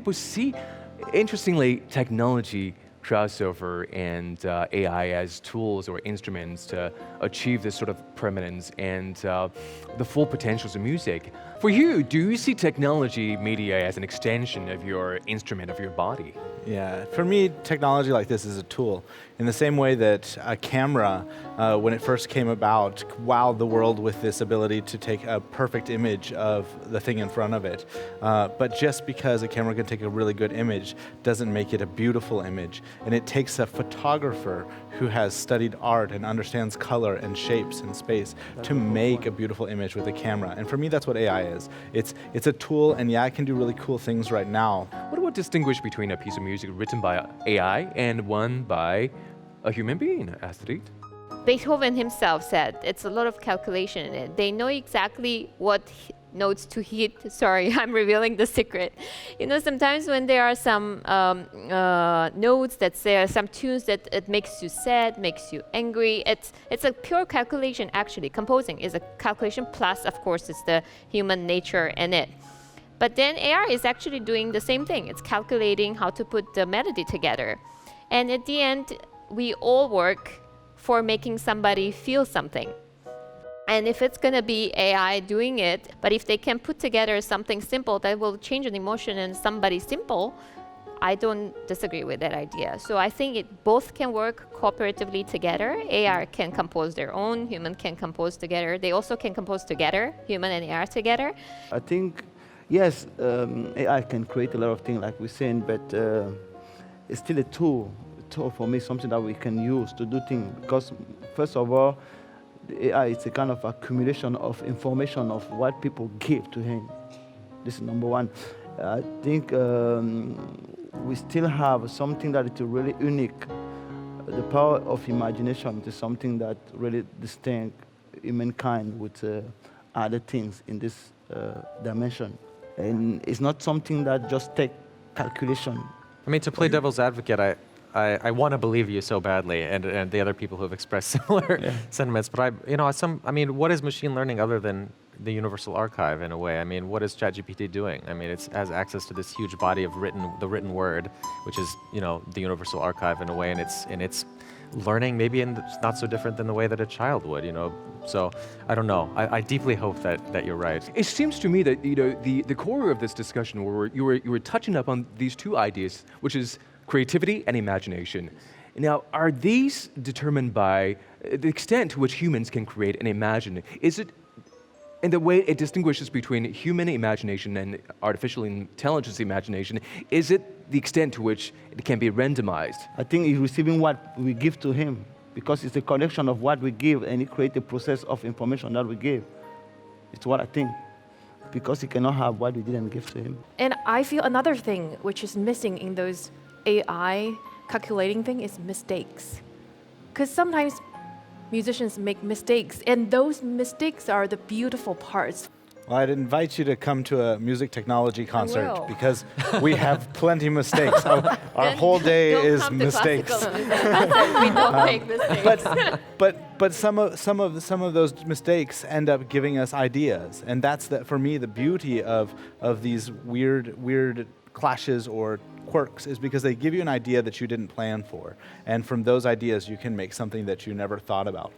people see, interestingly, technology crossover and AI as tools or instruments to achieve this sort of permanence and the full potentials of music. For you, do you see technology media as an extension of your instrument, of your body? Yeah, for me, technology like this is a tool. In the same way that a camera, when it first came about, wowed the world with this ability to take a perfect image of the thing in front of it. But just because a camera can take a really good image doesn't make it a beautiful image. And it takes a photographer who has studied art and understands color and shapes and space to make a beautiful image with a camera. And for me, that's what AI is. It's a tool, and yeah, it can do really cool things right now. What would distinguish between a piece of music written by AI and one by a human being, Astrid? Beethoven himself said it's a lot of calculation in it. They know exactly what notes to hit. Sorry, I'm revealing the secret. You know, sometimes when there are some notes that say some tunes that it makes you sad, makes you angry, it's a pure calculation actually. Composing is a calculation plus, of course, it's the human nature in it. But then AI is actually doing the same thing. It's calculating how to put the melody together. And at the end, we all work for making somebody feel something. And if it's going to be AI doing it, but if they can put together something simple that will change an emotion in somebody simple, I don't disagree with that idea. So I think it both can work cooperatively together. AI can compose their own, human can compose together. They also can compose together, human and AI together. I think, yes, AI can create a lot of things like we're saying, but it's still a tool. For me, something that we can use to do things. Because first of all, the AI is a kind of accumulation of information of what people give to him. This is number one. I think we still have something that is really unique. The power of imagination is something that really distinct humankind with other things in this dimension. And it's not something that just take calculation. I mean, to play devil's advocate, I want to believe you so badly, and the other people who have expressed similar sentiments. But what is machine learning other than the Universal Archive in a way? I mean, what is ChatGPT doing? I mean, it has access to this huge body of the written word, which is the Universal Archive in a way, and it's learning maybe it's not so different than the way that a child would. So I don't know. I deeply hope that you're right. It seems to me that the core of this discussion, where you were touching up on these two ideas, which is creativity and imagination. Now, are these determined by the extent to which humans can create and imagine? Is it in the way it distinguishes between human imagination and artificial intelligence imagination? Is it the extent to which it can be randomized? I think he's receiving what we give to him, because it's a collection of what we give, and he creates a process of information that we give. It's what I think, because he cannot have what we didn't give to him. And I feel another thing which is missing in those AI calculating thing is mistakes. Because sometimes musicians make mistakes, and those mistakes are the beautiful parts. Well, I'd invite you to come to a music technology concert will. because we have plenty of mistakes. Our whole day Don't is come to mistakes. classical music. We don't make mistakes. But some of those mistakes end up giving us ideas, and that's for me the beauty of these weird clashes or quirks, is because they give you an idea that you didn't plan for, and from those ideas you can make something that you never thought about.